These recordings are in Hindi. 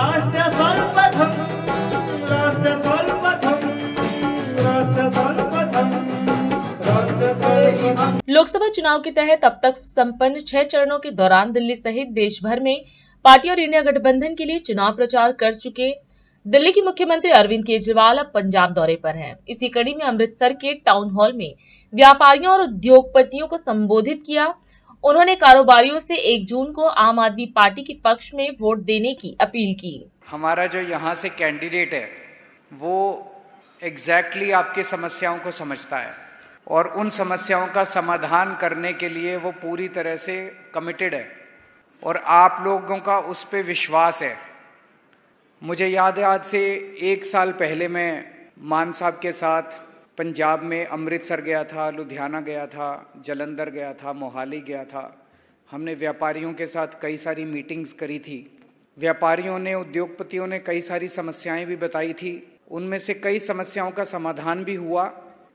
राष्ट्र सर्वप्रथम, राष्ट्र सर्वप्रथम, राष्ट्र सर्वप्रथम, राष्ट्र सर्वप्रथम। लोकसभा चुनाव के तहत अब तक संपन्न 6 चरणों के दौरान दिल्ली सहित देश भर में पार्टी और इंडिया गठबंधन के लिए चुनाव प्रचार कर चुके दिल्ली के मुख्यमंत्री अरविंद केजरीवाल अब पंजाब दौरे पर हैं। इसी कड़ी में अमृतसर के टाउन हॉल में व्यापारियों और उद्योगपतियों को संबोधित किया। उन्होंने कारोबारियों से 1 जून को आम आदमी पार्टी के पक्ष में वोट देने की अपील की। हमारा जो यहाँ से कैंडिडेट है वो एग्जैक्टली आपकी समस्याओं को समझता है और उन समस्याओं का समाधान करने के लिए वो पूरी तरह से कमिटेड है और आप लोगों का उस पर विश्वास है। मुझे याद है आज से 1 साल पहले मैं मान साहब के साथ पंजाब में अमृतसर गया था, लुधियाना गया था, जलंधर गया था, मोहाली गया था। हमने व्यापारियों के साथ कई सारी मीटिंग्स करी थी। व्यापारियों ने, उद्योगपतियों ने कई सारी समस्याएं भी बताई थी। उनमें से कई समस्याओं का समाधान भी हुआ,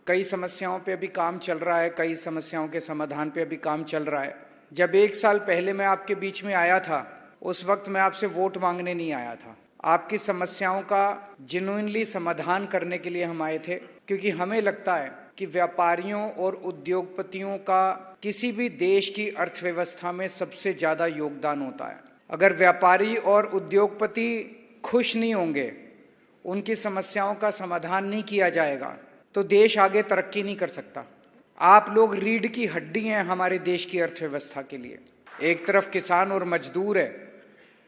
कई समस्याओं पे अभी काम चल रहा है, कई समस्याओं के समाधान पे अभी काम चल रहा है। जब 1 साल पहले मैं आपके बीच में आया था उस वक्त मैं आपसे वोट मांगने नहीं आया था, आपकी समस्याओं का जेन्युइनली समाधान करने के लिए हम आए थे, क्योंकि हमें लगता है कि व्यापारियों और उद्योगपतियों का किसी भी देश की अर्थव्यवस्था में सबसे ज्यादा योगदान होता है। अगर व्यापारी और उद्योगपति खुश नहीं होंगे, उनकी समस्याओं का समाधान नहीं किया जाएगा तो देश आगे तरक्की नहीं कर सकता। आप लोग रीढ़ की हड्डी हैं हमारे देश की अर्थव्यवस्था के लिए। एक तरफ किसान और मजदूर है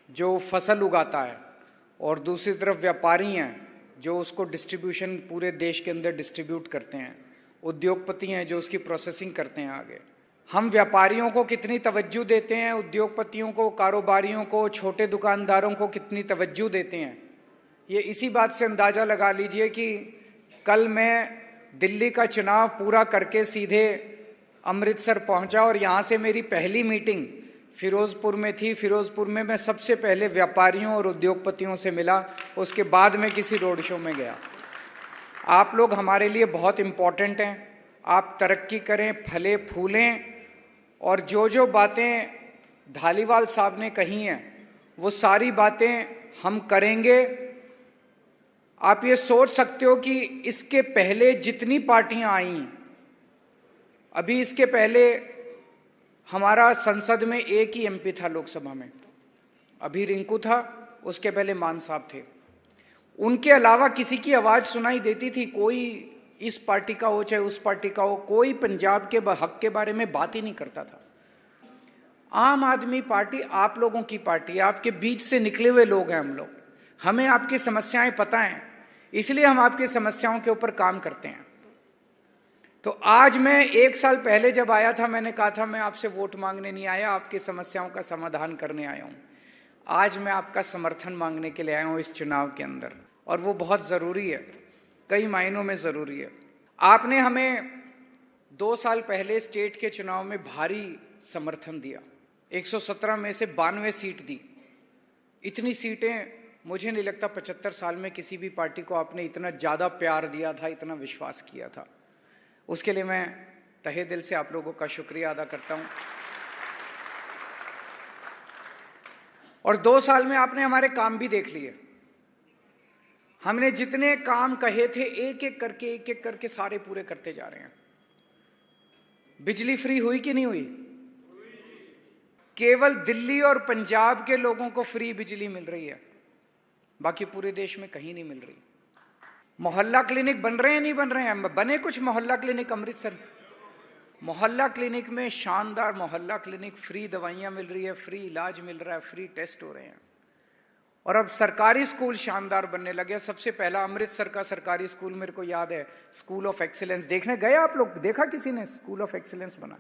जो फसल उगाता है और दूसरी तरफ व्यापारी हैं जो उसको डिस्ट्रीब्यूशन पूरे देश के अंदर डिस्ट्रीब्यूट करते हैं, उद्योगपति हैं जो उसकी प्रोसेसिंग करते हैं आगे। हम व्यापारियों को कितनी तवज्जो देते हैं, उद्योगपतियों को, कारोबारियों को, छोटे दुकानदारों को कितनी तवज्जो देते हैं, ये इसी बात से अंदाजा लगा लीजिए कि कल मैं दिल्ली का चुनाव पूरा करके सीधे अमृतसर पहुंचा और यहाँ से मेरी पहली मीटिंग फिरोजपुर में थी। फिरोजपुर में मैं सबसे पहले व्यापारियों और उद्योगपतियों से मिला, उसके बाद मैं किसी रोड शो में गया। आप लोग हमारे लिए बहुत इम्पोर्टेंट हैं। आप तरक्की करें, फले फूलें, और जो जो बातें धालीवाल साहब ने कही हैं वो सारी बातें हम करेंगे। आप ये सोच सकते हो कि इसके पहले जितनी पार्टियां आई, अभी इसके पहले हमारा संसद में एक ही एमपी था लोकसभा में, अभी रिंकू था, उसके पहले मान साहब थे। उनके अलावा किसी की आवाज सुनाई देती थी? कोई इस पार्टी का हो चाहे उस पार्टी का हो, कोई पंजाब के हक के बारे में बात ही नहीं करता था। आम आदमी पार्टी आप लोगों की पार्टी है, आपके बीच से निकले हुए लोग हैं हम लोग। हमें आपकी समस्याएं पता हैं, इसलिए हम आपकी समस्याओं के ऊपर काम करते हैं। तो आज मैं 1 साल पहले जब आया था, मैंने कहा था मैं आपसे वोट मांगने नहीं आया, आपकी समस्याओं का समाधान करने आया हूं। आज मैं आपका समर्थन मांगने के लिए आया हूं इस चुनाव के अंदर, और वो बहुत जरूरी है, कई मायनों में जरूरी है। आपने हमें 2 साल पहले स्टेट के चुनाव में भारी समर्थन दिया, 117 में से 92 सीट दी। इतनी सीटें मुझे नहीं लगता 75 साल में किसी भी पार्टी को आपने इतना ज्यादा प्यार दिया था, इतना विश्वास किया था। उसके लिए मैं तहे दिल से आप लोगों का शुक्रिया अदा करता हूं। और 2 साल में आपने हमारे काम भी देख लिए। हमने जितने काम कहे थे एक एक करके सारे पूरे करते जा रहे हैं। बिजली फ्री हुई कि नहीं हुई? केवल दिल्ली और पंजाब के लोगों को फ्री बिजली मिल रही है, बाकी पूरे देश में कहीं नहीं मिल रही। मोहल्ला क्लिनिक बन रहे हैं, नहीं बन रहे हैं? बने कुछ मोहल्ला क्लिनिक अमृतसर। मोहल्ला क्लिनिक में शानदार मोहल्ला क्लिनिक, फ्री दवाइयां मिल रही है, फ्री इलाज मिल रहा है, फ्री टेस्ट हो रहे हैं। और अब सरकारी स्कूल शानदार बनने लगे। सबसे पहला अमृतसर का सरकारी स्कूल मेरे को याद है, स्कूल ऑफ एक्सीलेंस। देखने गए आप लोग? देखा किसी ने? स्कूल ऑफ एक्सीलेंस बना,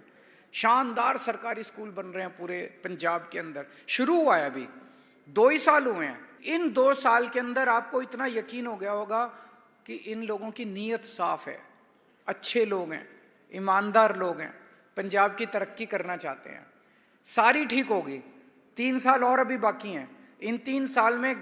शानदार सरकारी स्कूल बन रहे हैं पूरे पंजाब के अंदर। शुरू हुआ है, अभी 2 ही साल हुए हैं। इन 2 साल के अंदर आपको इतना यकीन हो गया होगा कि इन लोगों की नीयत साफ है, अच्छे लोग हैं, ईमानदार लोग हैं, पंजाब की तरक्की करना चाहते हैं। सारी ठीक होगी। 3 साल और अभी बाकी हैं। इन 3 साल में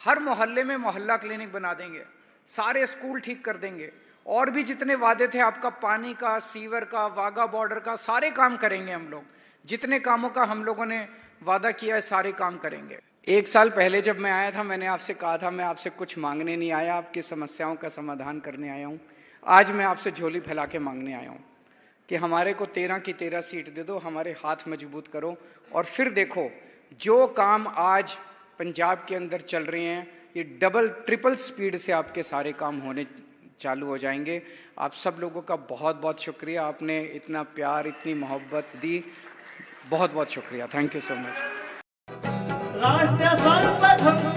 हर मोहल्ले में मोहल्ला क्लिनिक बना देंगे, सारे स्कूल ठीक कर देंगे, और भी जितने वादे थे आपका, पानी का, सीवर का, वाघा बॉर्डर का, सारे काम करेंगे हम लोग। जितने कामों का हम लोगों ने वादा किया है सारे काम करेंगे। 1 साल पहले जब मैं आया था, मैंने आपसे कहा था मैं आपसे कुछ मांगने नहीं आया, आपकी समस्याओं का समाधान करने आया हूँ। आज मैं आपसे झोली फैला के मांगने आया हूँ कि हमारे को 13 की 13 सीट दे दो, हमारे हाथ मजबूत करो, और फिर देखो जो काम आज पंजाब के अंदर चल रहे हैं, ये डबल ट्रिपल स्पीड से आपके सारे काम होने चालू हो जाएंगे। आप सब लोगों का बहुत बहुत शुक्रिया, आपने इतना प्यार, इतनी मोहब्बत दी, बहुत बहुत शुक्रिया। Thank you so much. राष्ट्र सर्वप्रथम